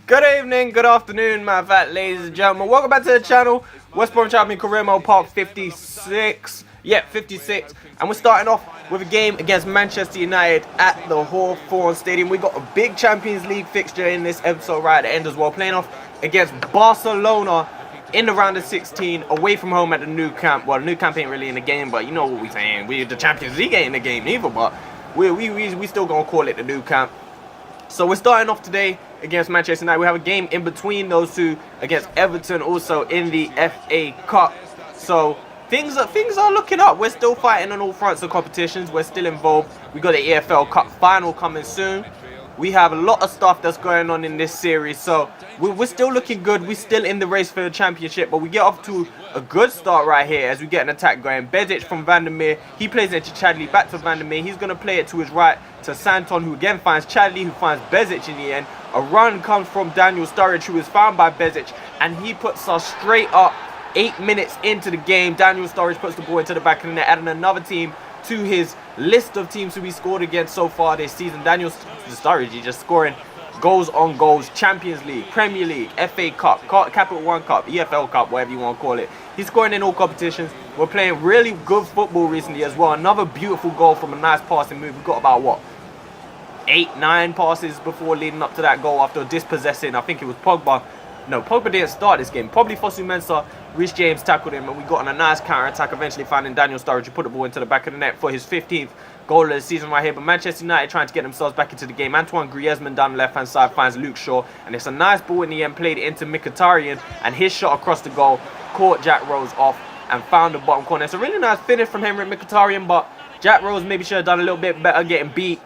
Good evening, good afternoon, my fat ladies and gentlemen. Welcome back to the channel. West Brom champion career mode part 56. Yeah, 56. And we're starting off with a game against Manchester United at the Hawthorns Stadium. We got a big Champions League fixture in this episode right at the end as well. Playing off against Barcelona in the round of 16, away from home at the new camp. Well, the new camp ain't really in the game, but you know what we're saying. The Champions League ain't in the game either, but we still gonna call it the new camp. So we're starting off today against Manchester United. We have a game in between those two against Everton, also in the FA Cup. So things are looking up. We're still fighting on all fronts of competitions. We're still involved. We got the EFL Cup final coming soon. We have a lot of stuff that's going on in this series, so we're still looking good. We're still in the race for the championship, but we get off to a good start right here as we get an attack going. Bezic from Van der Meer, he plays it to Chadley, back to Van der Meer. He's going to play it to his right to Santon, who again finds Chadley, who finds Bezic in the end. A run comes from Daniel Sturridge, who is found by Bezic, and he puts us straight up 8 minutes into the game. Daniel Sturridge puts the ball into the back of the net, adding another team to his list of teams who he scored against so far this season. Daniel Sturridge, he's just scoring goals on goals. Champions League, Premier League, FA Cup, Capital One Cup, EFL Cup, whatever you want to call it. He's scoring in all competitions. We're playing really good football recently as well. Another beautiful goal from a nice passing move. We've got about, what, 8-9 passes before leading up to that goal after dispossessing, I think it was Pogba. No, Pogba didn't start this game. Probably Fosu-Mensah. Reece James tackled him, and we got on a nice counter-attack, eventually finding Daniel Sturridge, who put the ball into the back of the net for his 15th goal of the season right here. But Manchester United trying to get themselves back into the game. Antoine Griezmann down the left-hand side finds Luke Shaw, and it's a nice ball in the end, played into Mkhitaryan, and his shot across the goal caught Jack Rose off and found the bottom corner. It's a really nice finish from Henrik Mkhitaryan, but Jack Rose maybe should have done a little bit better getting beat.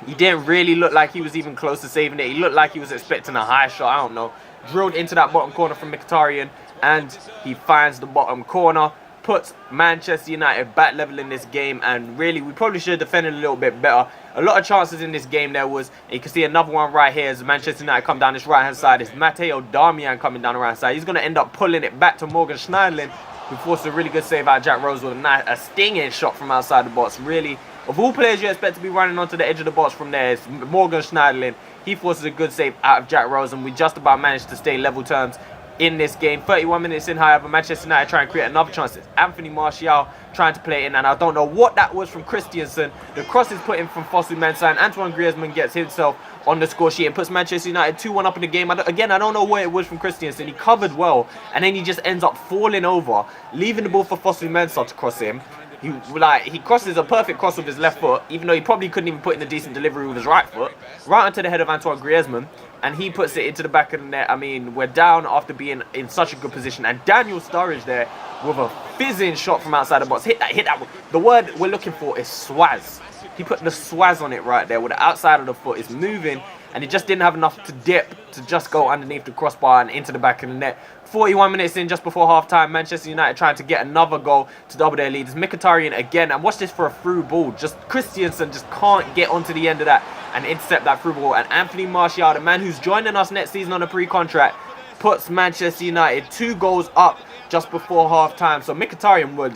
He didn't really look like he was even close to saving it. He looked like he was expecting a high shot, I don't know. Drilled into that bottom corner from Mkhitaryan, and he finds the bottom corner, puts Manchester United back level in this game, and really we probably should have defended a little bit better. A lot of chances in this game there was, and you can see another one right here as Manchester United come down this right hand side. It's Matteo Darmian coming down the right hand side. He's going to end up pulling it back to Morgan Schneiderlin, who forced a really good save out of Jack Rose with a stinging shot from outside the box. Really, of all players you expect to be running onto the edge of the box from there, it's Morgan Schneiderlin. He forces a good save out of Jack Rose, and we just about managed to stay level terms in this game. 31 minutes in, however, Manchester United try and create another chance. It's Anthony Martial trying to play it in, and I don't know what that was from Christensen. The cross is put in from Fosu-Mensah, and Antoine Griezmann gets himself on the score sheet and puts Manchester United 2-1 up in the game. Again, I don't know what it was from Christensen. He covered well, and then he just ends up falling over, leaving the ball for Fosu-Mensah to cross him. He crosses a perfect cross with his left foot, even though he probably couldn't even put in a decent delivery with his right foot, right onto the head of Antoine Griezmann, and he puts it into the back of the net. I mean, we're down after being in such a good position, and Daniel Sturridge there with a fizzing shot from outside the box. Hit that. The word we're looking for is swaz. He put the swaz on it right there, where the outside of the foot is moving, and he just didn't have enough to dip to just go underneath the crossbar and into the back of the net. 41 minutes in, just before half-time, Manchester United trying to get another goal to double their lead. It's Mkhitaryan again, and watch this for a through ball. Just Christensen just can't get onto the end of that and intercept that through ball. And Anthony Martial, the man who's joining us next season on a pre-contract, puts Manchester United 2 goals up just before half-time. So Mkhitaryan would...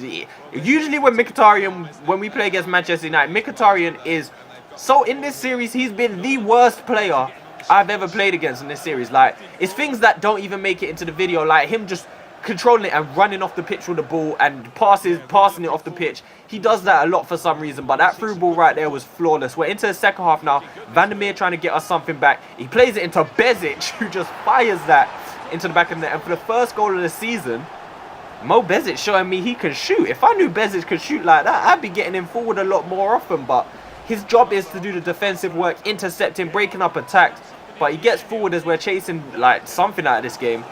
Usually when we play against Manchester United, Mkhitaryan is... So in this series, he's been the worst player I've ever played against in this series. Like, it's things that don't even make it into the video, like him just controlling it and running off the pitch with the ball and passing it off the pitch. He does that a lot for some reason, but that through ball right there was flawless. We're into the second half now. Van der Meer trying to get us something back. He plays it into Bezic, who just fires that into the back of the net. And for the first goal of the season, Mo Bezic showing me he can shoot. If I knew Bezic could shoot like that, I'd be getting him forward a lot more often, but his job is to do the defensive work, intercepting, breaking up attacks. But he gets forward as we're chasing like something out of this game.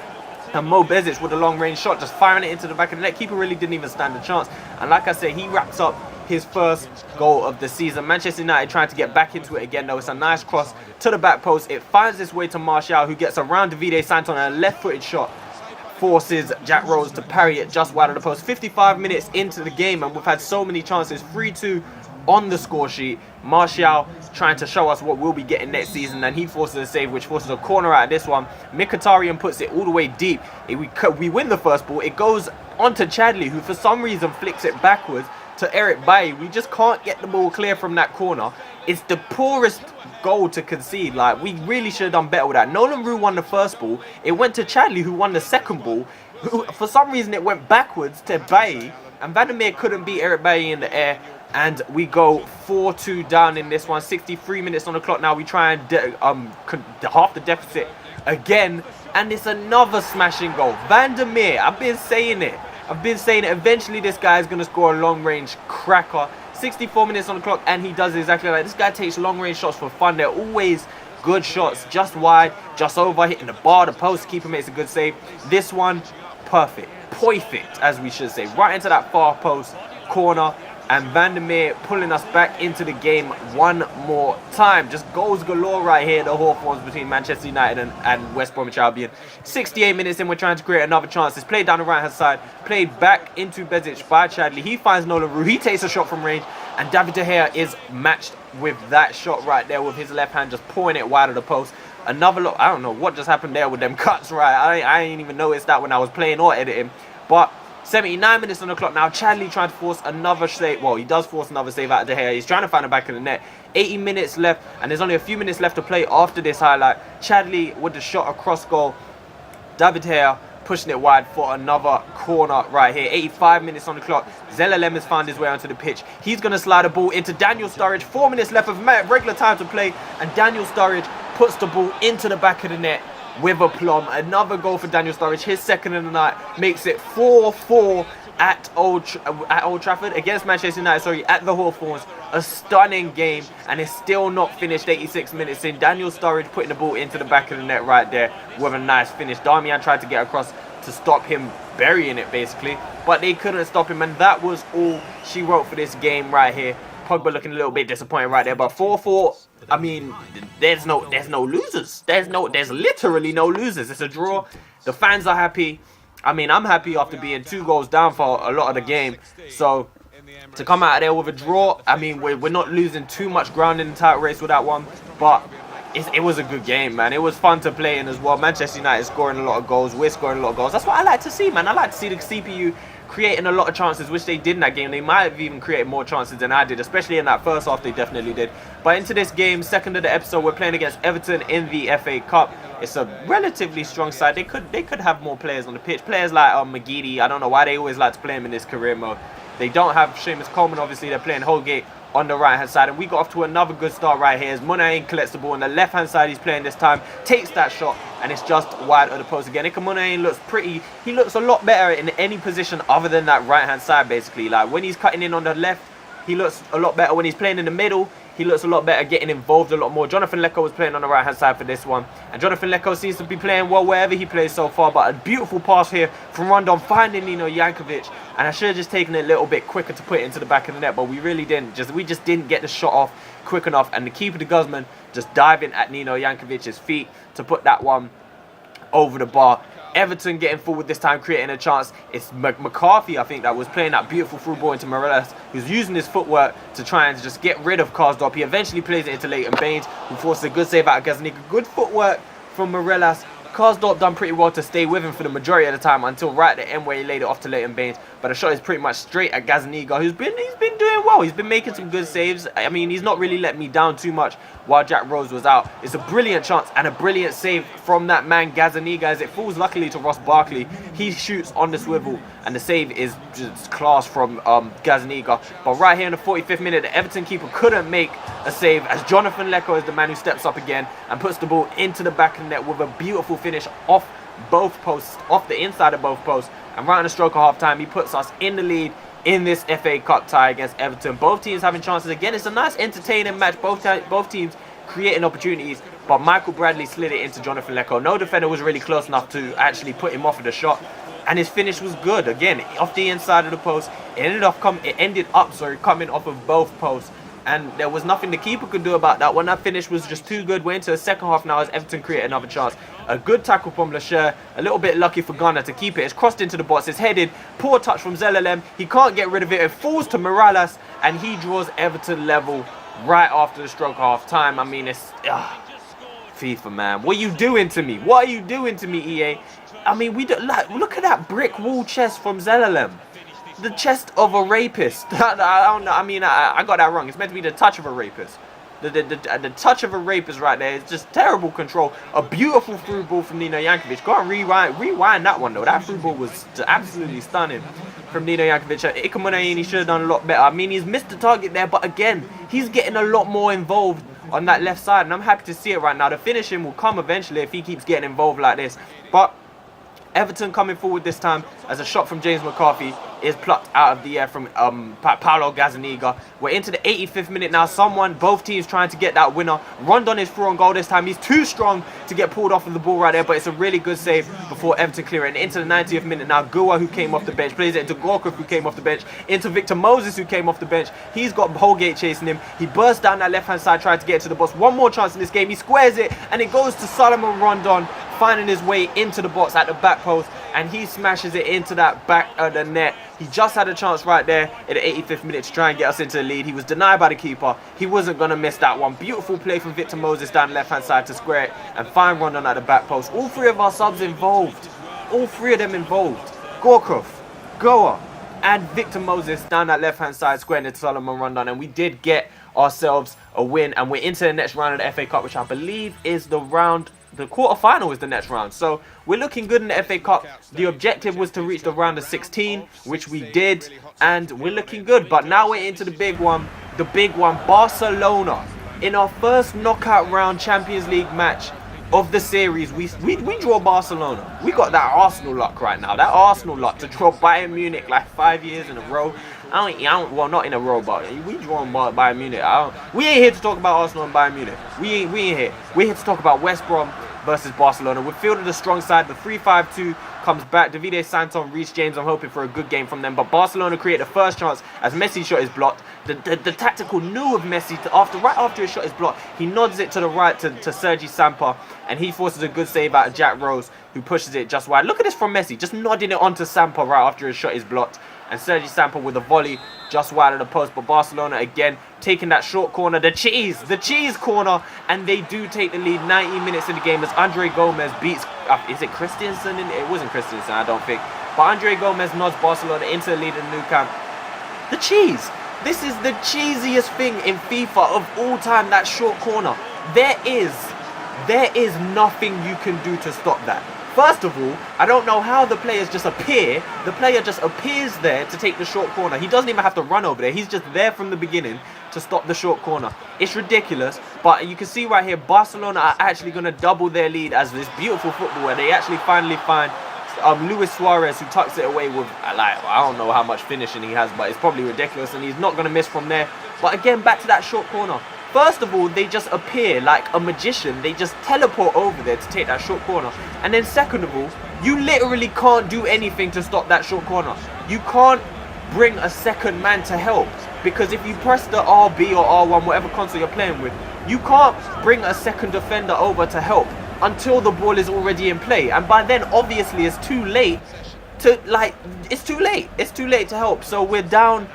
And Mo Bezic with a long-range shot, just firing it into the back of the net. Keeper really didn't even stand a chance. And like I said, he wraps up his first goal of the season. Manchester United trying to get back into it again, though. It's a nice cross to the back post. It finds its way to Martial, who gets around Davide Santon, and a left-footed shot forces Jack Rose to parry it just wide of the post. 55 minutes into the game, and we've had so many chances. 3-2 on the score sheet. Martial trying to show us what we'll be getting next season, and he forces a save, which forces a corner out of this one. Mkhitaryan puts it all the way deep. We win the first ball. It goes onto Chadley, who for some reason flicks it backwards to Eric Bailly. We just can't get the ball clear from that corner. It's the poorest goal to concede. Like, we really should have done better with that. Nolan Rue won the first ball. It went to Chadley, who won the second ball. Who, for some reason, it went backwards to Bailly. And Vandermeer couldn't beat Eric Bailly in the air. And we go 4-2 down in this one. 63 minutes on the clock now. We try and half the deficit again. And it's another smashing goal. Vandermeer, I've been saying it. Eventually, this guy is going to score a long-range cracker. 64 minutes on the clock, and he does exactly like this. Guy takes long-range shots for fun. They're always good shots. Just wide, just over, hitting the bar. The post keeper makes a good save. This one, perfect. Perfect, as we should say. Right into that far post corner. And Vandermeer pulling us back into the game one more time. Just goals galore right here, the Hawthorns between Manchester United and West Bromwich Albion. 68 minutes in, we're trying to create another chance. It's played down the right-hand side, played back into Bezic by Chadley. He finds Nolan Rue. He takes a shot from range, and David De Gea is matched with that shot right there with his left hand, just pouring it wide of the post. Another look. I don't know what just happened there with them cuts, right? I ain't even noticed that when I was playing or editing, but 79 minutes on the clock now. Chadley trying to force another save. Well, he does force another save out of De Gea. He's trying to find the back of the net. 80 minutes left, and there's only a few minutes left to play after this highlight. Chadley with the shot across goal. David De Gea pushing it wide for another corner right here. 85 minutes on the clock. Zelalem has found his way onto the pitch. He's going to slide the ball into Daniel Sturridge. 4 minutes left of regular time to play, and Daniel Sturridge puts the ball into the back of the net with aplomb. Another goal for Daniel Sturridge, his second of the night, makes it 4-4 at Old Trafford against Manchester United, sorry, at the Hawthorns. A stunning game, and it's still not finished. 86 minutes in. Daniel Sturridge putting the ball into the back of the net right there with a nice finish. Darmian tried to get across to stop him burying it, basically, but they couldn't stop him, and that was all she wrote for this game right here. Pogba looking a little bit disappointed right there, but 4-4. I mean, there's no losers. There's literally no losers. It's a draw. The fans are happy. I mean, I'm happy after being 2 goals down for a lot of the game. So to come out of there with a draw, I mean, we're not losing too much ground in the title race with that one, but it was a good game, man. It was fun to play in as well. Manchester United scoring a lot of goals. We're scoring a lot of goals. That's what I like to see, man. I like to see the CPU creating a lot of chances, which they did in that game. They might have even created more chances than I did, especially in that first half. They definitely did. But into this game, second of the episode, we're playing against Everton in the FA Cup. It's a relatively strong side. They could have more players on the pitch. Players like McGeady. I don't know why they always like to play him in this career mode. They don't have Seamus Coleman, obviously. They're playing Holgate on the right-hand side, and we got off to another good start right here as Munain collects the ball on the left-hand side. He's playing this time, takes that shot, and it's just wide of the post again. Ika Munain looks pretty, he looks a lot better in any position other than that right-hand side, basically. Like, when he's cutting in on the left, he looks a lot better. When he's playing in the middle, he looks a lot better, getting involved a lot more. Jonathan Lecco was playing on the right-hand side for this one, and Jonathan Lecco seems to be playing well wherever he plays so far, but a beautiful pass here from Rondon, finding Nino Jankovic, and I should have just taken it a little bit quicker to put it into the back of the net, but we really didn't. We just didn't get the shot off quick enough, and the keeper, the Guzman, just diving at Nino Jankovic's feet to put that one over the bar. Everton getting forward this time, creating a chance. It's McCarthy, I think, that was playing that beautiful through ball into Morelos, who's using his footwork to try and just get rid of Karsdorp. He eventually plays it into Leighton Baines, who forces a good save out of Gazaniga. Good footwork from Morelos. Karsdorp done pretty well to stay with him for the majority of the time until right at the end where he laid it off to Leighton Baines. But the shot is pretty much straight at Gazaniga, who's been doing well. He's been making some good saves. I mean, he's not really let me down too much while Jack Rose was out. It's a brilliant chance and a brilliant save from that man Gazaniga as it falls luckily to Ross Barkley. He shoots on the swivel, and the save is just class from Gazaniga. But right here in the 45th minute, the Everton keeper couldn't make a save as Jonathan Lecco is the man who steps up again and puts the ball into the back of the net with a beautiful finish off both posts, off the inside of both posts. And right on the stroke of half time, he puts us in the lead in this FA Cup tie against Everton. Both teams having chances again. It's a nice entertaining match. Both teams creating opportunities, but Michael Bradley slid it into Jonathan Lecco. No defender was really close enough to actually put him off of the shot, and his finish was good again off the inside of the post. It ended up coming off of both posts, and there was nothing the keeper could do about that one. That finish was just too good. We're into the second half now as Everton create another chance. A good tackle from Lasher. A little bit lucky for Ghana to keep it. It's crossed into the box. It's headed. Poor touch from Zelalem. He can't get rid of it. It falls to Morales, and he draws Everton level right after the stroke of half time. I mean, it's FIFA, man. What are you doing to me? What are you doing to me, EA? I mean, look at that brick wall chest from Zelalem. The chest of a rapist. I don't know. I mean, I got that wrong. It's meant to be the touch of a rapist. The touch of a rapist right there. It's just terrible control. A beautiful through ball from Nino Jankovic. Can't rewind that one though. That through ball was absolutely stunning from Nino Jankovic. Ikamunaini should have done a lot better. I mean, he's missed the target there, but again, he's getting a lot more involved on that left side, and I'm happy to see it right now. The finishing will come eventually if he keeps getting involved like this. But Everton coming forward this time as a shot from James McCarthy is plucked out of the air from Paulo Gazzaniga. We're into the 85th minute now. Both teams trying to get that winner. Rondon is through on goal this time. He's too strong to get pulled off of the ball right there, but it's a really good save before Everton clear it. And into the 90th minute now, Gua, who came off the bench, plays it into Gorkov, who came off the bench, into Victor Moses, who came off the bench. He's got Holgate chasing him. He bursts down that left-hand side, trying to get to the box. One more chance in this game. He squares it, and it goes to Solomon Rondon, finding his way into the box at the back post, and he smashes it into that back of the net. He just had a chance right there in the 85th minute to try and get us into the lead. He was denied by the keeper. He wasn't going to miss that one. Beautiful play from Victor Moses down the left-hand side to square it and find Rondon at the back post. All three of our subs involved. All three of them involved. Gorkov, Goa, and Victor Moses down that left-hand side squaring it to Solomon Rondon. And we did get ourselves a win. And we're into the next round of the FA Cup, which I believe is the quarter-final is the next round. So we're looking good in the FA Cup. The objective was to reach the round of 16, which we did, and we're looking good. But now we're into the big one, Barcelona. In our first knockout round Champions League match of the series, we draw Barcelona. We got that Arsenal luck right now. That Arsenal luck to draw Bayern Munich like 5 years in a row. Well, not in a row, but we draw Bayern Munich. We ain't here to talk about Arsenal and Bayern Munich. We ain't here. We're here to talk about West Brom versus Barcelona. We're fielded a strong side. The 3-5-2 comes back. Davide Santon, Reece James. I'm hoping for a good game from them. But Barcelona create the first chance as Messi shot is blocked. The tactical knew of Messi right after his shot is blocked. He nods it to the right to Sergi Samper, and he forces a good save out of Jack Rose, who pushes it just wide. Look at this from Messi, just nodding it onto Samper right after his shot is blocked. And Sergi Samper with a volley just wide of the post. But Barcelona again taking that short corner, the cheese corner, and they do take the lead 90 minutes in the game as Andre Gomez beats, is it Christensen? It wasn't Christensen, I don't think. But Andre Gomez nods Barcelona into the lead in the Nou Camp. The cheese. This is the cheesiest thing in FIFA of all time, that short corner. There is nothing you can do to stop that. First of all, I don't know how the players just appear. The player just appears there to take the short corner. He doesn't even have to run over there. He's just there from the beginning to stop the short corner. It's ridiculous, but you can see right here, Barcelona are actually going to double their lead as this beautiful football where they actually finally find Luis Suarez, who tucks it away with, I don't know how much finishing he has, but it's probably ridiculous, and he's not going to miss from there. But again, back to that short corner. First of all, they just appear like a magician. They just teleport over there to take that short corner. And then second of all, you literally can't do anything to stop that short corner. You can't bring a second man to help, because if you press the RB or R1, whatever console you're playing with, you can't bring a second defender over to help until the ball is already in play. And by then, obviously, it's too late to, it's too late to help. So we're down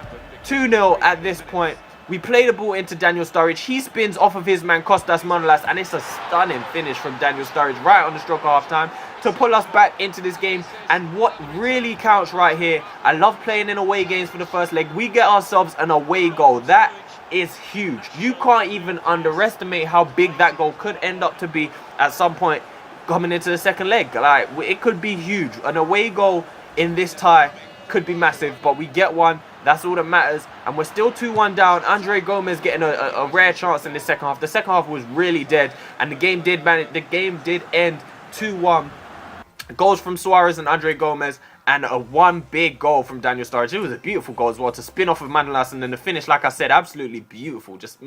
2-0 at this point. We play the ball into Daniel Sturridge. He spins off of his man Kostas Manolas, and it's a stunning finish from Daniel Sturridge right on the stroke of half time to pull us back into this game. And what really counts right here, I love playing in away games for the first leg. We get ourselves an away goal. That is huge. You can't even underestimate how big that goal could end up to be at some point coming into the second leg. It could be huge. An away goal in this tie could be massive, but we get one. That's all that matters, and we're still 2-1 down. Andre Gomez getting a rare chance in the second half. The second half was really dead, and the game did end 2-1. Goals from Suarez and Andre Gomez, and one big goal from Daniel Sturridge. It was a beautiful goal as well, to spin off of Manolas, and then the finish, like I said, absolutely beautiful. Just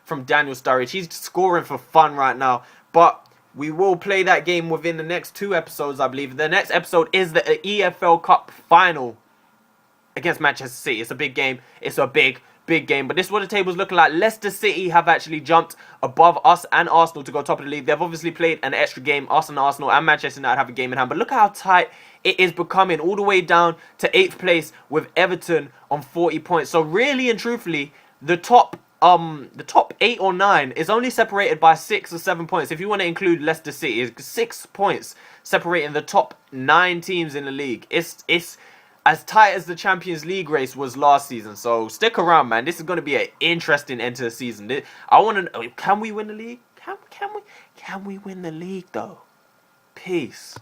from Daniel Sturridge. He's scoring for fun right now, but we will play that game within the next 2 episodes, I believe. The next episode is the EFL Cup final against Manchester City. It's a big game. It's a big game. But this is what the table's looking like. Leicester City have actually jumped above us and Arsenal to go top of the league. They've obviously played an extra game. Us and Arsenal and Manchester United have a game in hand. But look how tight it is becoming, all the way down to 8th place with Everton on 40 points. So really and truthfully, the top 8 or 9 is only separated by 6 or 7 points. If you want to include Leicester City, it's 6 points separating the top 9 teams in the league. as tight as the Champions League race was last season. So stick around, man. This is going to be an interesting end to the season. I want to. Can we win the league? Can we win the league though? Peace.